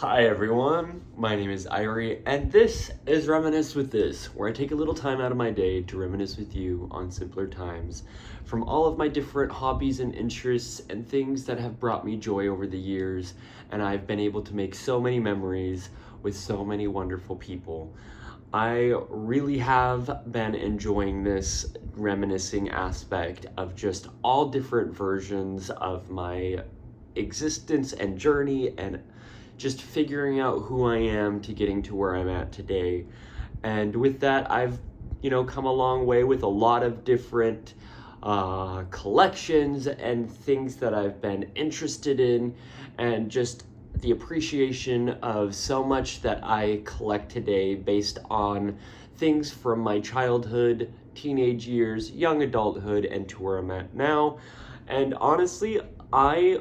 Hi everyone, my name is Ierie, and this is Reminisce with This, where I take a little time out of my day to reminisce with you on simpler times from all of my different hobbies and interests and things that have brought me joy over the years, and I've been able to make so many memories with so many wonderful people. I really have been enjoying this reminiscing aspect of just all different versions of my existence and journey and just figuring out who I am to getting to where I'm at today. And with that, I've, come a long way with a lot of different collections and things that I've been interested in, and just the appreciation of so much that I collect today based on things from my childhood, teenage years, young adulthood, and to where I'm at now. And honestly, I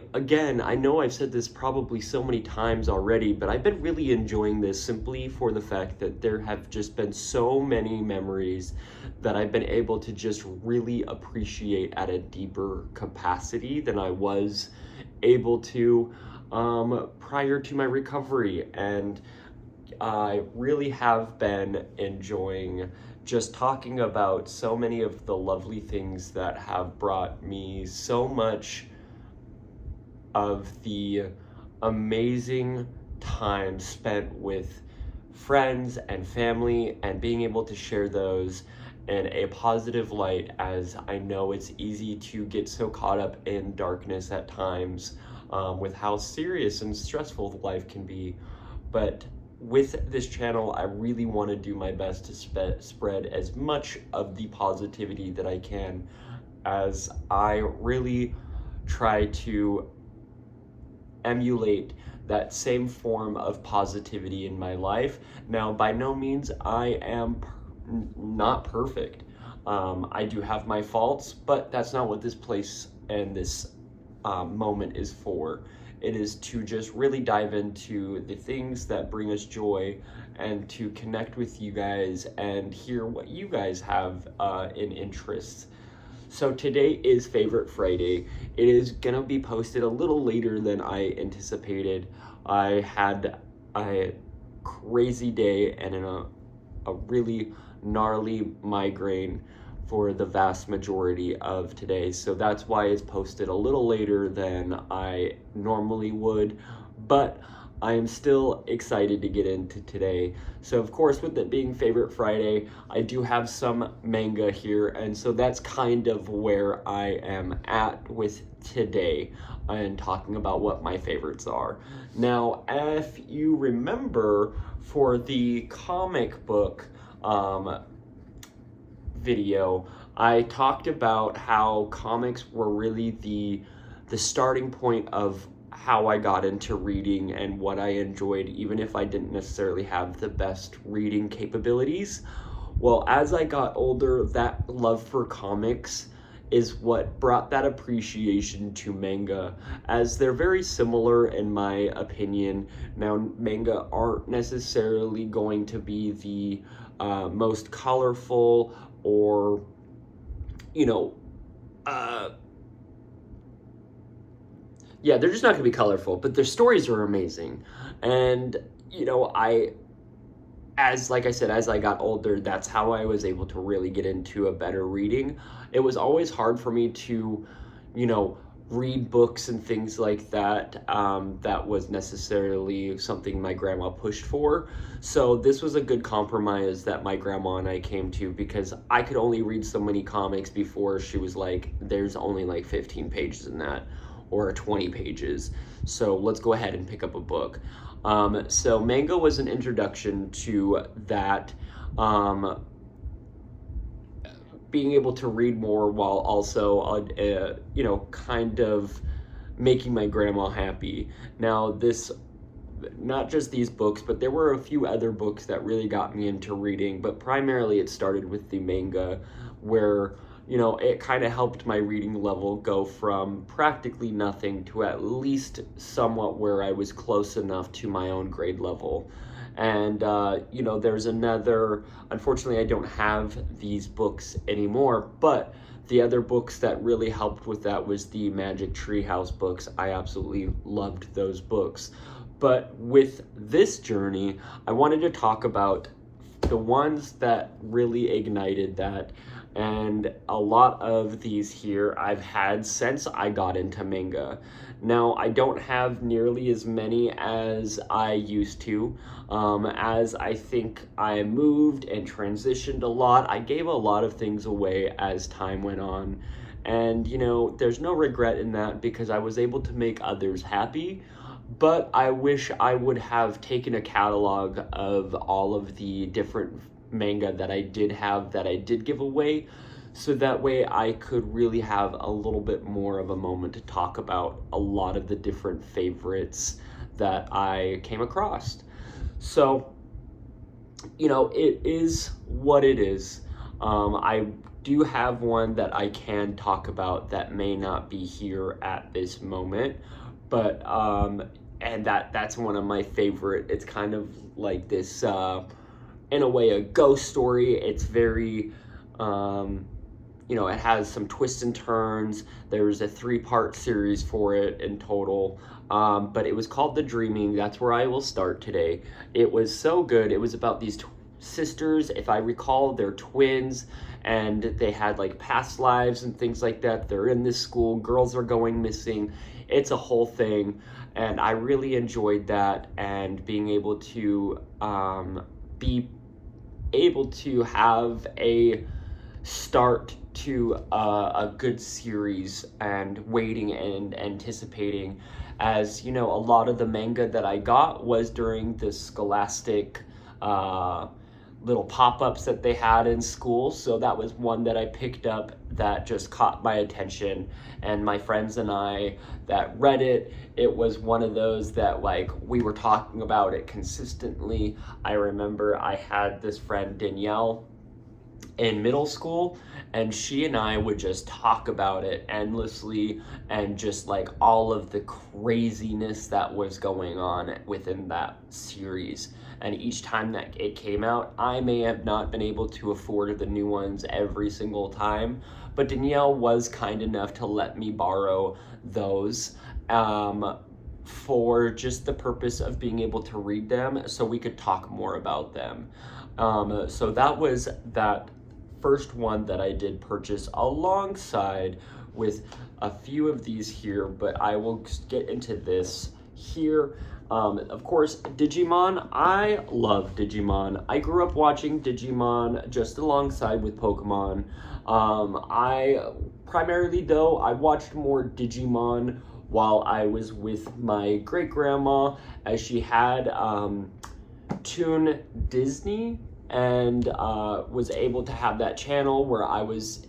know I've said this probably so many times already, but I've been really enjoying this simply for the fact that there have just been so many memories that I've been able to just really appreciate at a deeper capacity than I was able to prior to my recovery. And I really have been enjoying just talking about so many of the lovely things that have brought me so much of the amazing time spent with friends and family, and being able to share those in a positive light, as I know it's easy to get so caught up in darkness at times with how serious and stressful life can be. But with this channel, I really want to do my best to spread as much of the positivity that I can, as I really try to emulate that same form of positivity in my life. Now, by no means I am not perfect. I do have my faults, but that's not what this place and this moment is for. It is to just really dive into the things that bring us joy, and to connect with you guys and hear what you guys have in interests. So today is Favorite Friday. It is gonna be posted a little later than I anticipated. I had a crazy day and a really gnarly migraine for the vast majority of today. So that's why it's posted a little later than I normally would, but I am still excited to get into today. So of course, with it being Favorite Friday, I do have some manga here, and so that's kind of where I am at with today and talking about what my favorites are. Now, if you remember, for the comic book video, I talked about how comics were really the starting point of how I got into reading and what I enjoyed, even if I didn't necessarily have the best reading capabilities. Well, as I got older, that love for comics is what brought that appreciation to manga, as they're very similar in my opinion. Now, manga aren't necessarily going to be the most colorful or, they're just not going to be colorful, but their stories are amazing. And, like I said, as I got older, that's how I was able to really get into a better reading. It was always hard for me to, read books and things like that. That was necessarily something my grandma pushed for. So this was a good compromise that my grandma and I came to, because I could only read so many comics before she was like, there's only like 15 pages in that, or 20 pages. So let's go ahead and pick up a book. So manga was an introduction to that, being able to read more while also, kind of making my grandma happy. Now, not just these books, but there were a few other books that really got me into reading, but primarily it started with the manga, where it kind of helped my reading level go from practically nothing to at least somewhat where I was close enough to my own grade level. And, there's unfortunately, I don't have these books anymore, but the other books that really helped with that was the Magic Treehouse books. I absolutely loved those books. But with this journey, I wanted to talk about the ones that really ignited that. And a lot of these here I've had since I got into manga. Now, I don't have nearly as many as I used to. As I think I moved and transitioned a lot, I gave a lot of things away as time went on. And, there's no regret in that because I was able to make others happy. But I wish I would have taken a catalog of all of the different manga that I did have that I did give away, so that way I could really have a little bit more of a moment to talk about a lot of the different favorites that I came across. So, it is what it is. I do have one that I can talk about that may not be here at this moment, but and that's one of my favorite. It's kind of like this in a way a ghost story. It's very it has some twists and turns. There's a 3-part series for it in total, but it was called The Dreaming. That's where I will start today. It was so good. It was about these sisters, if I recall. They're twins, and they had like past lives and things like that. They're in this school, girls are going missing. It's a whole thing, and I really enjoyed that, and being able to be able to have a start to a good series, and waiting and anticipating, as a lot of the manga that I got was during the Scholastic little pop-ups that they had in school. So that was one that I picked up that just caught my attention, and my friends and I that read it, it was one of those that like we were talking about it consistently. I remember I had this friend Danielle in middle school, and she and I would just talk about it endlessly, and just like all of the craziness that was going on within that series. And each time that it came out, I may have not been able to afford the new ones every single time, but Danielle was kind enough to let me borrow those for just the purpose of being able to read them so we could talk more about them. So that was that first one that I did purchase, alongside with a few of these here, but I will get into this here. Of course, Digimon. I love Digimon. I grew up watching Digimon just alongside with Pokemon. I primarily, though, I watched more Digimon while I was with my great-grandma, as she had Toon Disney, and was able to have that channel where I was,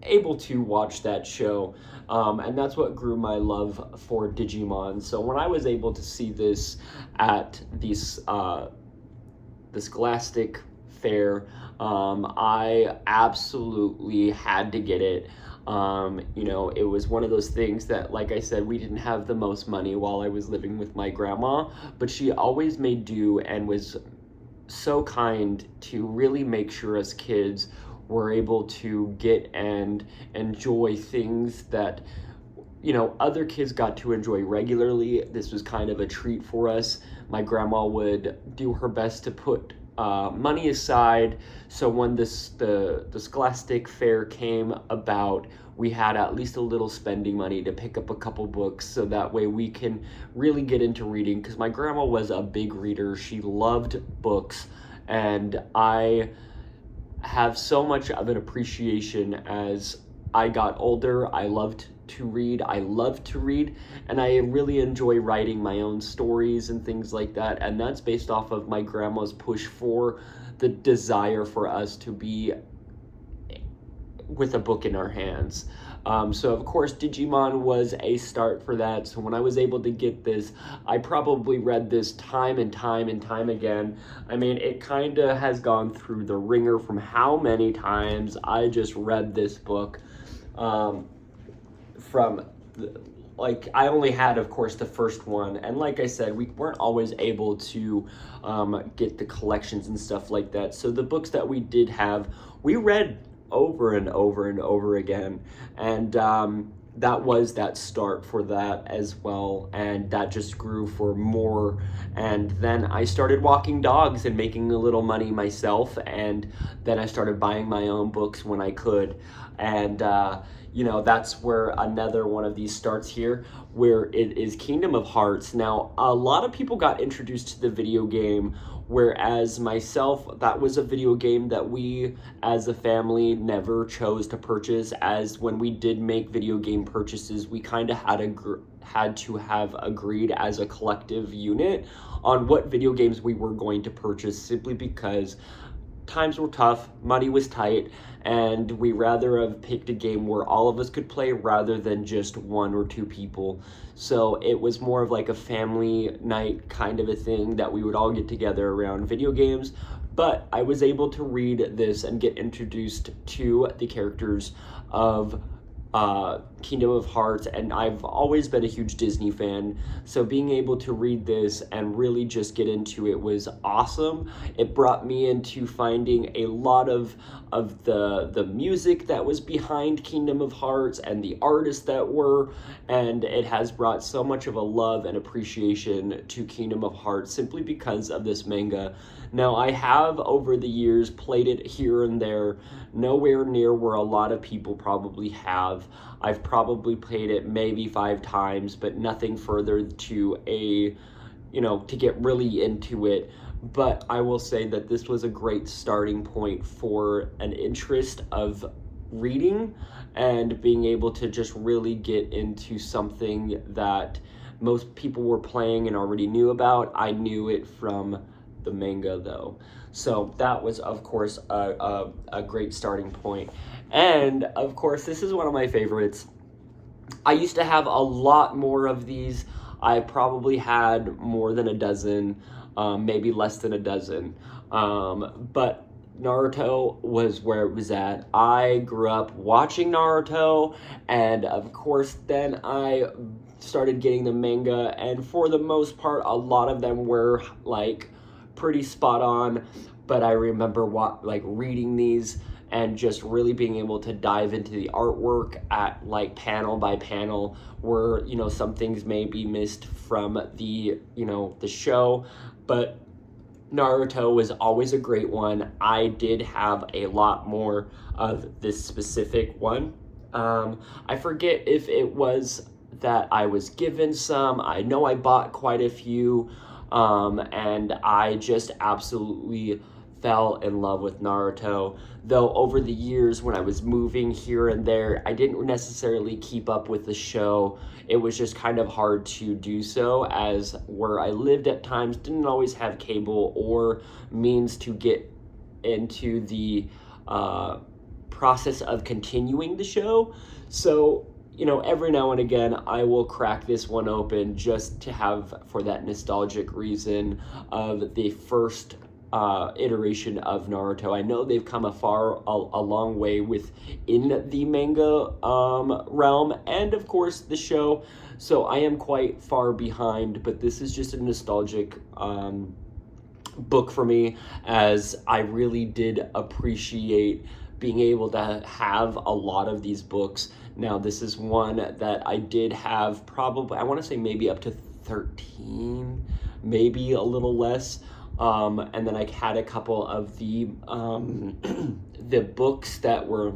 able to watch that show, and that's what grew my love for Digimon. So when I was able to see this at the Scholastic Fair, I absolutely had to get it. It was one of those things that, like I said, we didn't have the most money while I was living with my grandma, but she always made do and was so kind to really make sure us kids were able to get and enjoy things that other kids got to enjoy regularly. This was kind of a treat for us. My grandma would do her best to put money aside, so when the Scholastic Fair came about, we had at least a little spending money to pick up a couple books, so that way we can really get into reading, because my grandma was a big reader. She loved books, and I have so much of an appreciation as I got older. I loved to read. I love to read, and I really enjoy writing my own stories and things like that, and that's based off of my grandma's push for the desire for us to be with a book in our hands. So of course Digimon was a start for that. So when I was able to get this, I probably read this time and time and time again. I mean, it kind of has gone through the ringer from how many times I just read this book. I only had, of course, the first one, and like I said, we weren't always able to get the collections and stuff like that. So the books that we did have, we read over and over and over again. And that was that start for that as well, and that just grew for more. And then I started walking dogs and making a little money myself, and then I started buying my own books when I could. And that's where another one of these starts here, where it is Kingdom of Hearts. Now, a lot of people got introduced to the video game, whereas myself, that was a video game that we as a family never chose to purchase. As when we did make video game purchases, we kind of had to have agreed as a collective unit on what video games we were going to purchase, simply because times were tough, money was tight, and we rather have picked a game where all of us could play rather than just one or two people. So it was more of like a family night kind of a thing that we would all get together around video games. But I was able to read this and get introduced to the characters of Kingdom of Hearts, and I've always been a huge Disney fan, so being able to read this and really just get into it was awesome. It brought me into finding a lot of the music that was behind Kingdom of Hearts and the artists that were, and it has brought so much of a love and appreciation to Kingdom of Hearts simply because of this manga. Now, I have over the years played it here and there, nowhere near where a lot of people probably have. I've probably played it maybe 5 times, but nothing further to to get really into it. But I will say that this was a great starting point for an interest of reading and being able to just really get into something that most people were playing and already knew about. I knew it from the manga though. So that was, of course, a great starting point. And of course, this is one of my favorites. I used to have a lot more of these. I probably had more than a dozen, maybe less than a dozen. But Naruto was where it was at. I grew up watching Naruto, and of course, then I started getting the manga, and for the most part, a lot of them were like pretty spot on. But I remember reading these and just really being able to dive into the artwork at like panel by panel, where some things may be missed from the show, but Naruto was always a great one. I did have a lot more of this specific one. I forget if it was that I was given some. I know I bought quite a few, and I just absolutely fell in love with Naruto. Though over the years when I was moving here and there, I didn't necessarily keep up with the show. It was just kind of hard to do so, as where I lived at times didn't always have cable or means to get into the process of continuing the show. So every now and again, I will crack this one open just to have for that nostalgic reason of the first iteration of Naruto. I know they've come a long way within the manga realm and of course the show, so I am quite far behind, but this is just a nostalgic book for me, as I really did appreciate being able to have a lot of these books. Now, this is one that I did have probably, I want to say maybe up to 13, maybe a little less. And then I had a couple of the the books that were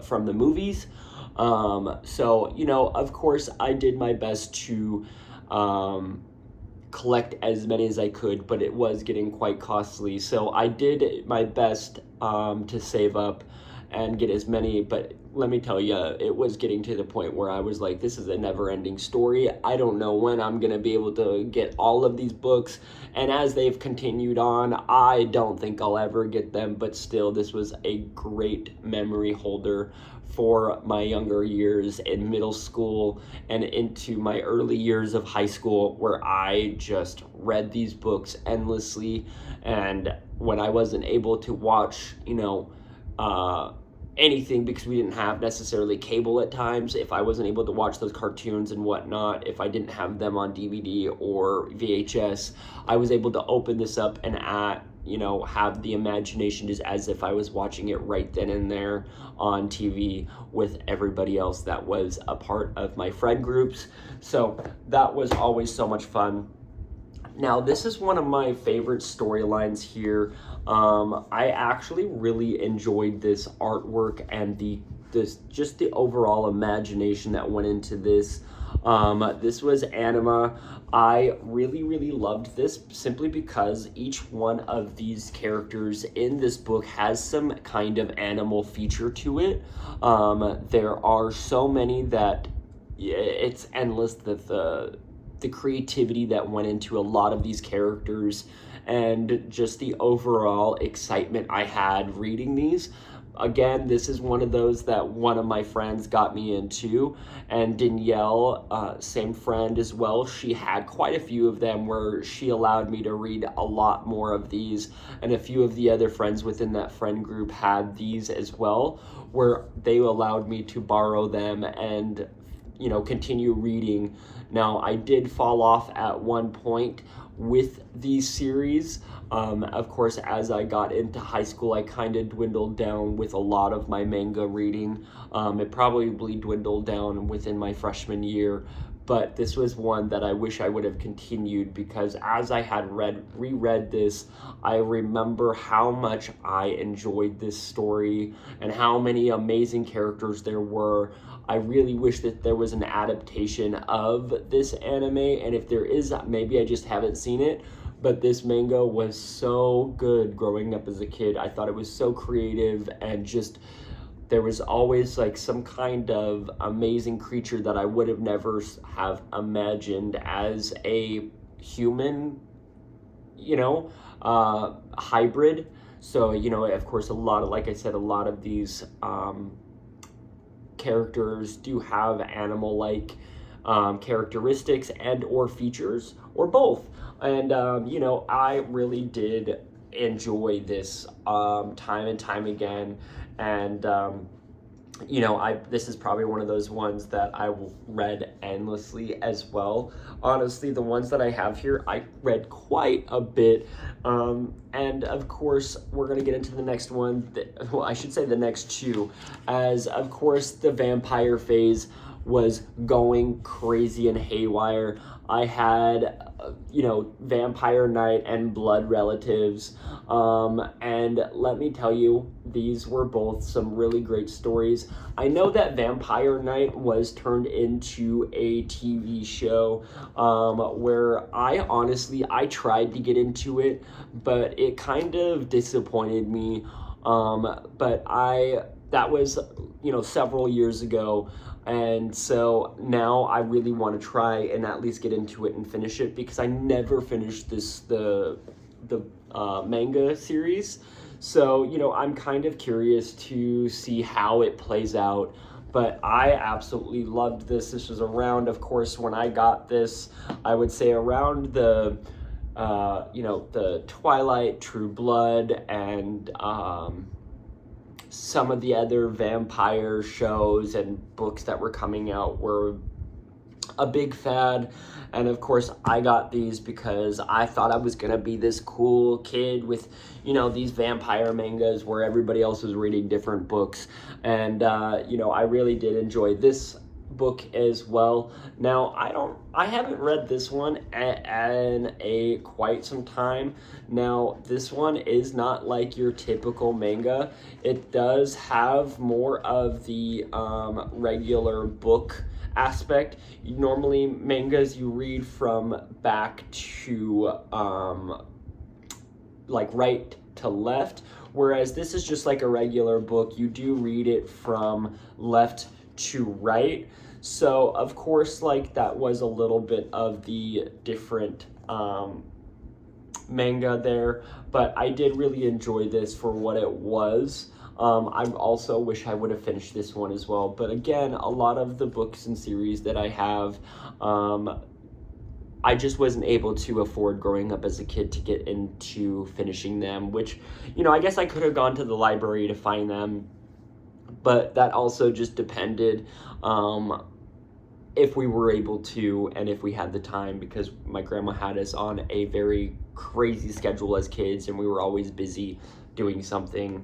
from the movies. So of course, I did my best to collect as many as I could, but it was getting quite costly. So I did my best to save up and get as many, but let me tell you, it was getting to the point where I was like, this is a never-ending story. I don't know when I'm going to be able to get all of these books, and as they've continued on, I don't think I'll ever get them, but still, this was a great memory holder for my younger years in middle school and into my early years of high school, where I just read these books endlessly. And when I wasn't able to watch, anything, because we didn't have necessarily cable at times, if I wasn't able to watch those cartoons and whatnot, if I didn't have them on DVD or VHS, I was able to open this up and at have the imagination just as if I was watching it right then and there on TV with everybody else that was a part of my friend groups. So that was always so much fun. Now, this is one of my favorite storylines here. I actually really enjoyed this artwork and the overall imagination that went into this. This was Anima. I really, really loved this simply because each one of these characters in this book has some kind of animal feature to it. There are so many that it's endless, that the creativity that went into a lot of these characters and just the overall excitement I had reading these. Again, this is one of those that one of my friends got me into, and Danielle, same friend as well, she had quite a few of them where she allowed me to read a lot more of these, and a few of the other friends within that friend group had these as well, where they allowed me to borrow them and continue reading. Now, I did fall off at one point with these series. Of course, as I got into high school, I kind of dwindled down with a lot of my manga reading. It probably dwindled down within my freshman year, but this was one that I wish I would have continued, because as I had reread this, I remember how much I enjoyed this story and how many amazing characters there were. I really wish that there was an adaptation of this anime, and if there is, maybe I just haven't seen it, but this manga was so good growing up as a kid. I thought it was so creative, and just there was always like some kind of amazing creature that I would have never have imagined as a human, hybrid. So, of course, a lot of, like I said, a lot of these characters do have animal-like characteristics and or features, or both. And I really did enjoy this time and time again. And this is probably one of those ones that I read endlessly as well. Honestly, the ones that I have here, I read quite a bit. And of course, we're going to get into the next one. I should say the next two, as of course the vampire phase was going crazy and haywire. I had, Vampire Knight and Blood Relatives. And let me tell you, these were both some really great stories. I know that Vampire Knight was turned into a TV show, where I tried to get into it, but it kind of disappointed me. But that was, several years ago. And so now I really want to try and at least get into it and finish it, because I never finished the manga series. So, I'm kind of curious to see how it plays out. But I absolutely loved this. This was around, of course, when I got this, I would say around the Twilight, True Blood, and some of the other vampire shows and books that were coming out were a big fad. And of course, I got these because I thought I was gonna be this cool kid with, these vampire mangas where everybody else was reading different books. And, I really did enjoy this book as well. Now, I haven't read this one in quite some time. Now, this one is not like your typical manga. It does have more of the regular book aspect. Normally, mangas you read from back to right to left, whereas this is just like a regular book. You do read it from left to right. So of course, that was a little bit of the different manga there, but I did really enjoy this for what it was. I also wish I would have finished this one as well, but again, a lot of the books and series that I have, I just wasn't able to afford growing up as a kid to get into finishing them, which, I guess I could have gone to the library to find them, but that also just depended if we were able to and if we had the time, because my grandma had us on a very crazy schedule as kids, and we were always busy doing something.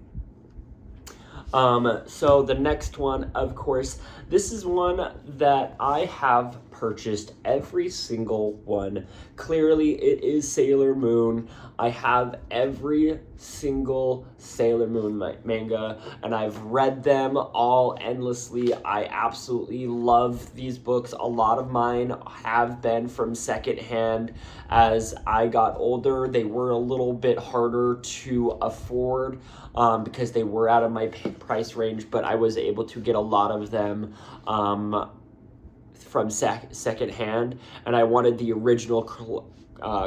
So the next one, of course, this is one that I have purchased every single one. Clearly, it is Sailor Moon. I have every single Sailor Moon manga, and I've read them all endlessly. I absolutely love these books. A lot of mine have been from secondhand. As I got older, they were a little bit harder to afford because they were out of my price range, but I was able to get a lot of them from secondhand, and I wanted the original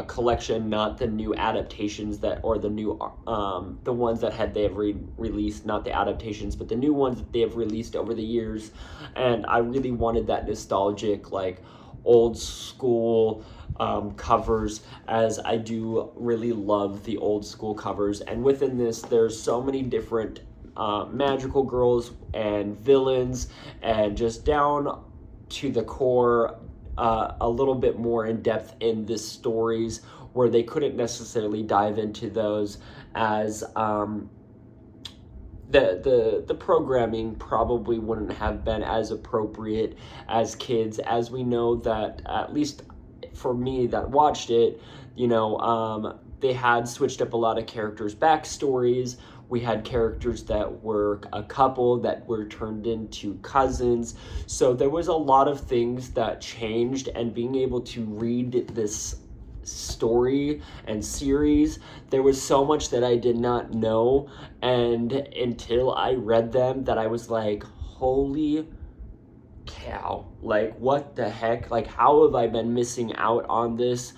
collection, not the new adaptations or the new the ones that they have released, not the adaptations, but the new ones that they have released over the years. And I really wanted that nostalgic, like, old school covers, as I do really love the old school covers. And within this, there's so many different magical girls and villains, and just down to the core, a little bit more in depth in the stories, where they couldn't necessarily dive into those, as the programming probably wouldn't have been as appropriate as kids, as we know that, at least for me that watched it, they had switched up a lot of characters' backstories. We had characters that were a couple that were turned into cousins. So there was a lot of things that changed, and being able to read this story and series, there was so much that I did not know, and until I read them, that I was like, holy cow, like, what the heck, like, how have I been missing out on this?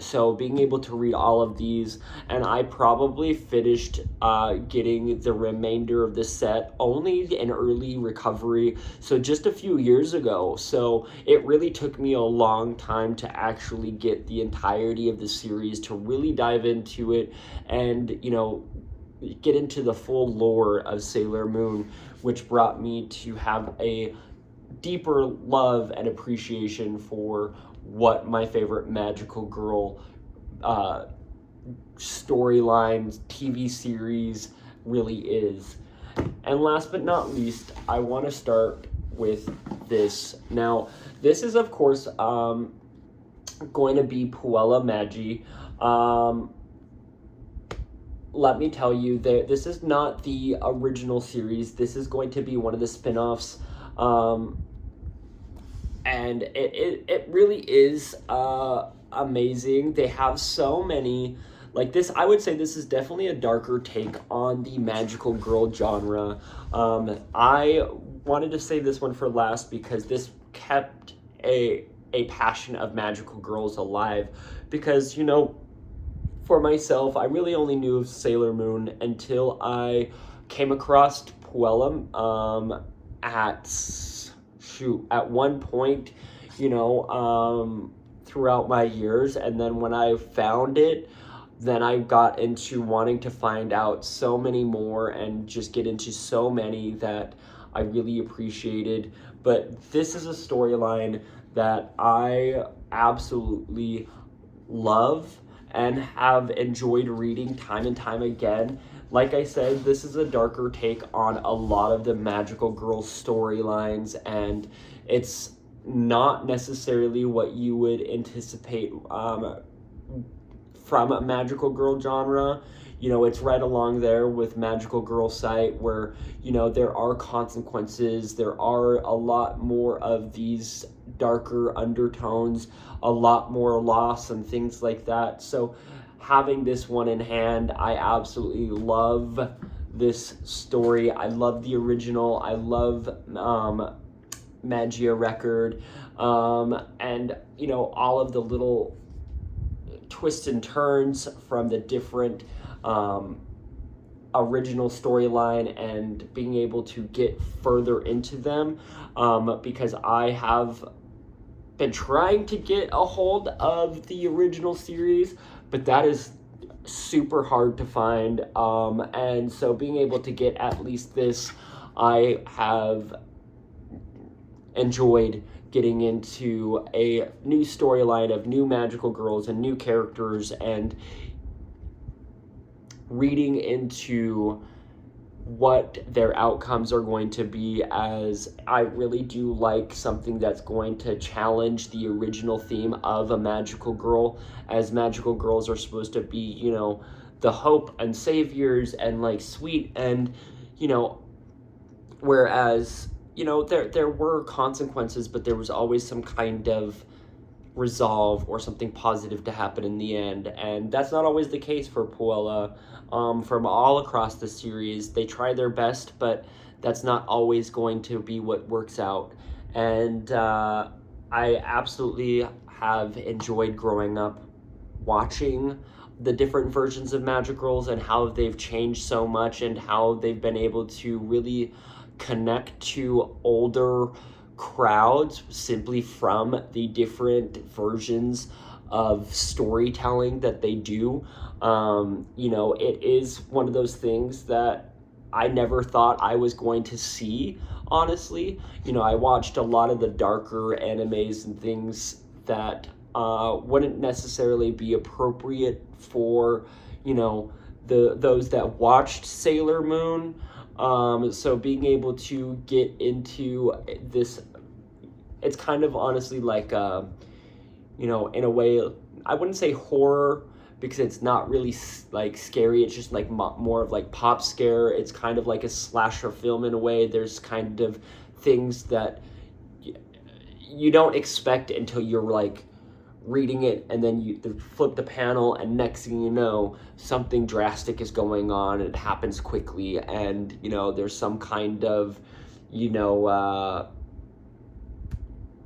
So being able to read all of these, and I probably finished getting the remainder of the set only in early recovery, so just a few years ago. So it really took me a long time to actually get the entirety of the series, to really dive into it, and get into the full lore of Sailor Moon, which brought me to have a deeper love and appreciation for what my favorite magical girl storyline TV series really is. And last but not least, I want to start with this. Now, this is, of course, going to be Puella Magi. Let me tell you that this is not the original series. This is going to be one of the spin-offs. And it really is amazing. They have so many, like, this, I would say this is definitely a darker take on the magical girl genre. I wanted to save this one for last because this kept a passion of magical girls alive, because, for myself, I really only knew of Sailor Moon until I came across Puella at one point, throughout my years. And then when I found it, then I got into wanting to find out so many more and just get into so many that I really appreciated. But this is a storyline that I absolutely love and have enjoyed reading time and time again. Like I said, this is a darker take on a lot of the magical girl storylines, and it's not necessarily what you would anticipate from a magical girl genre. It's right along there with Magical Girl Sight, where, there are consequences, there are a lot more of these darker undertones, a lot more loss and things like that. So having this one in hand, I absolutely love this story. I love the original. I love Magia Record, and all of the little twists and turns from the different original storyline, and being able to get further into them, because I have been trying to get a hold of the original series, but that is super hard to find, and so being able to get at least this, I have enjoyed getting into a new storyline of new magical girls and new characters, and reading into what their outcomes are going to be, as I really do like something that's going to challenge the original theme of a magical girl, as magical girls are supposed to be, you know, the hope and saviors and like sweet, and you know, whereas, you know, there were consequences, but there was always some kind of resolve or something positive to happen in the end, and that's not always the case for Puella. From all across the series, they try their best, but that's not always going to be what works out. And I absolutely have enjoyed growing up watching the different versions of Magic Girls and how they've changed so much, and how they've been able to really connect to older crowds simply from the different versions of storytelling that they do. You know, it is one of those things that I never thought I was going to see, honestly. You know, I watched a lot of the darker animes and things that wouldn't necessarily be appropriate for, you know, those that watched Sailor Moon. So being able to get into this, it's kind of honestly like, you know, in a way, I wouldn't say horror, because it's not really like scary. It's just like more of like pop scare. It's kind of like a slasher film in a way. There's kind of things that you don't expect until you're like reading it, and then you flip the panel, and next thing you know, something drastic is going on, and it happens quickly, and you know, there's some kind of, you know,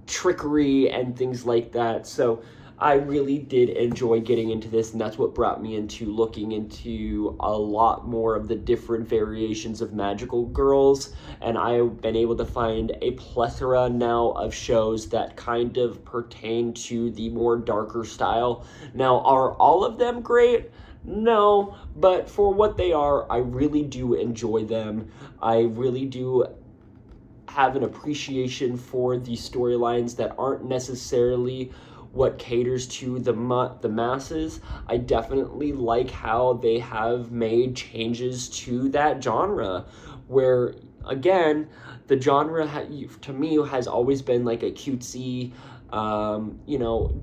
trickery and things like that. So I really did enjoy getting into this, and that's what brought me into looking into a lot more of the different variations of magical girls, and I've been able to find a plethora now of shows that kind of pertain to the more darker style. Now, are all of them great? No, but for what they are, I really do enjoy them. I really do have an appreciation for the storylines that aren't necessarily what caters to the masses. I definitely like how they have made changes to that genre, where again, the genre to me has always been like a cutesy, you know,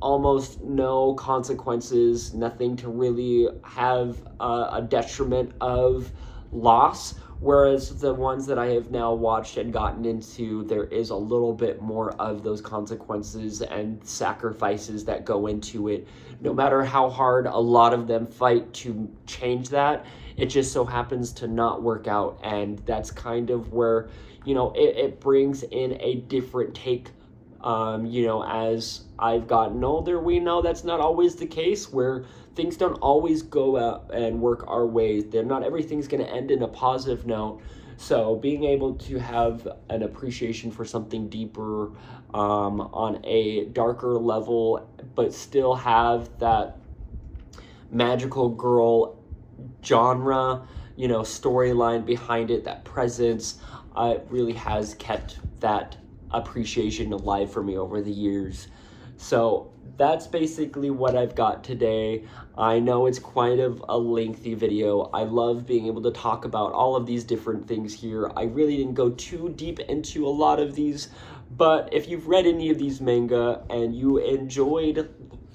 almost no consequences, nothing to really have a detriment of loss. Whereas the ones that I have now watched and gotten into, there is a little bit more of those consequences and sacrifices that go into it. No matter how hard a lot of them fight to change that, it just so happens to not work out. And that's kind of where, you know, it brings in a different take. You know, as I've gotten older, we know that's not always the case, where things don't always go out and work our way. Not everything's going to end in a positive note. So being able to have an appreciation for something deeper, on a darker level, but still have that magical girl genre, you know, storyline behind it, that presence, really has kept that appreciation alive for me over the years. So that's basically what I've got today. I know it's quite of a lengthy video. I love being able to talk about all of these different things here. I really didn't go too deep into a lot of these, but if you've read any of these manga and you enjoyed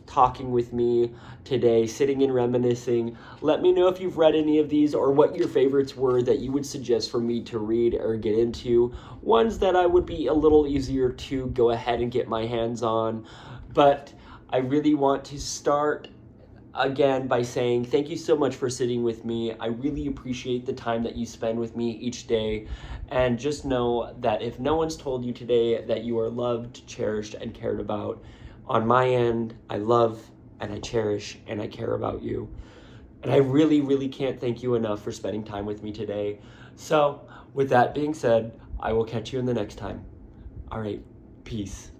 talking with me today, sitting and reminiscing, let me know if you've read any of these, or what your favorites were that you would suggest for me to read or get into, ones that I would be a little easier to go ahead and get my hands on. But I really want to start again by saying thank you so much for sitting with me. I really appreciate the time that you spend with me each day, and just know that if no one's told you today that you are loved, cherished, and cared about, on my end, I love and I cherish and I care about you. And I really, really can't thank you enough for spending time with me today. So with that being said, I will catch you in the next time. All right, peace.